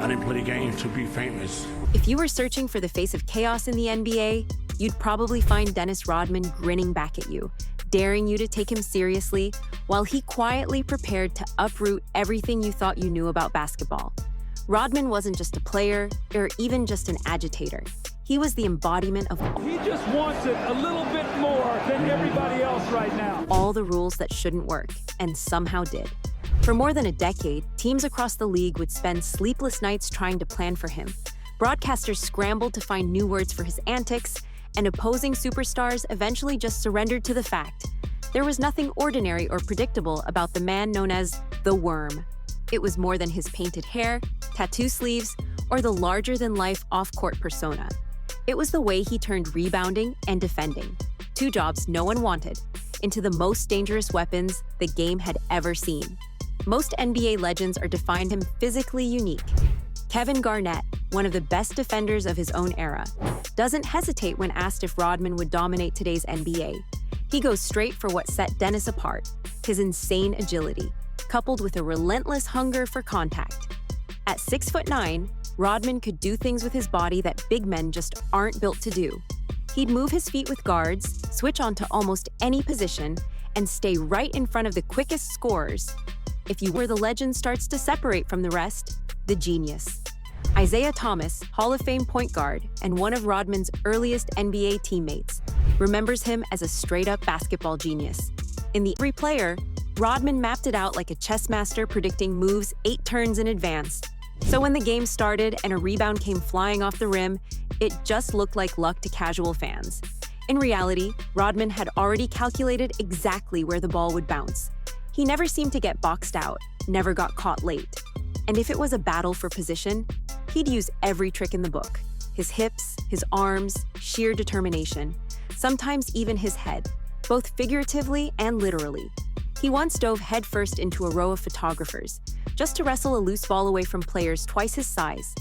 didn't play the game to be famous. If you were searching for the face of chaos in the NBA, you'd probably find Dennis Rodman grinning back at you, daring you to take him seriously, while he quietly prepared to uproot everything you thought you knew about basketball. Rodman wasn't just a player, or even just an agitator. He was the embodiment of He just wants it a little bit more than everybody else right now. all the rules that shouldn't work, and somehow did. For more than a decade, teams across the league would spend sleepless nights trying to plan for him. Broadcasters scrambled to find new words for his antics, and opposing superstars eventually just surrendered to the fact there was nothing ordinary or predictable about the man known as the Worm. It was more than his painted hair, tattoo sleeves, or the larger-than-life off-court persona. It was the way he turned rebounding and defending, two jobs no one wanted, into the most dangerous weapons the game had ever seen. Most NBA legends are defined him physically unique. Kevin Garnett, one of the best defenders of his own era, doesn't hesitate when asked if Rodman would dominate today's NBA. He goes straight for what set Dennis apart, his insane agility, coupled with a relentless hunger for contact. At 6'9", Rodman could do things with his body that big men just aren't built to do. He'd move his feet with guards, switch onto almost any position, and stay right in front of the quickest scorers. If you were the legend starts to separate from the rest, the genius. Isaiah Thomas, Hall of Fame point guard and one of Rodman's earliest NBA teammates, remembers him as a straight-up basketball genius. In the Every Player, Rodman mapped it out like a chess master predicting moves 8 turns in advance. So when the game started and a rebound came flying off the rim, it just looked like luck to casual fans. In reality, Rodman had already calculated exactly where the ball would bounce. He never seemed to get boxed out, never got caught late. And if it was a battle for position, he'd use every trick in the book. His hips, his arms, sheer determination, sometimes even his head, both figuratively and literally. He once dove headfirst into a row of photographers, just to wrestle a loose ball away from players twice his size.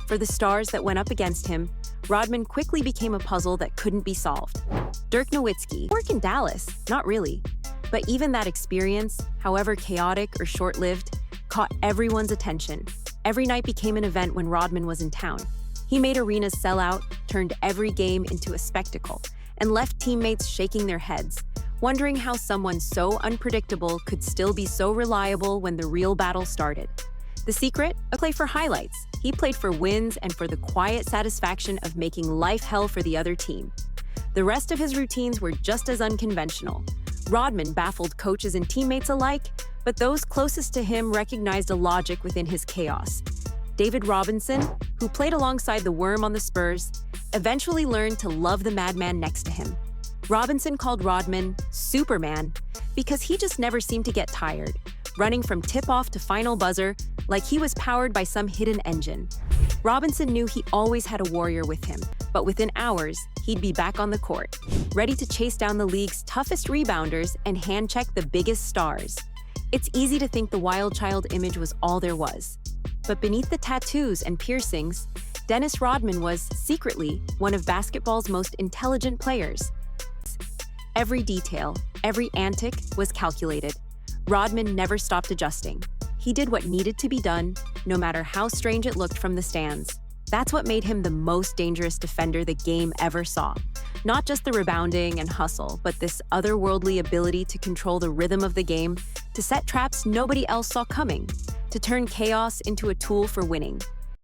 For the stars that went up against him, Rodman quickly became a puzzle that couldn't be solved. Dirk Nowitzki, work in Dallas, not really. But even that experience, however chaotic or short-lived, caught everyone's attention. Every night became an event when Rodman was in town. He made arenas sell out, turned every game into a spectacle, and left teammates shaking their heads, wondering how someone so unpredictable could still be so reliable when the real battle started. The secret? A play for highlights. He played for wins and for the quiet satisfaction of making life hell for the other team. The rest of his routines were just as unconventional. Rodman baffled coaches and teammates alike, but those closest to him recognized a logic within his chaos. David Robinson, who played alongside the Worm on the Spurs, eventually learned to love the madman next to him. Robinson called Rodman Superman because he just never seemed to get tired, running from tip-off to final buzzer like he was powered by some hidden engine. Robinson knew he always had a warrior with him, but within hours, he'd be back on the court, ready to chase down the league's toughest rebounders and hand-check the biggest stars. It's easy to think the wild child image was all there was. But beneath the tattoos and piercings, Dennis Rodman was, secretly, one of basketball's most intelligent players. Every detail, every antic was calculated. Rodman never stopped adjusting. He did what needed to be done, no matter how strange it looked from the stands. That's what made him the most dangerous defender the game ever saw. Not just the rebounding and hustle, but this otherworldly ability to control the rhythm of the game, to set traps nobody else saw coming, to turn chaos into a tool for winning.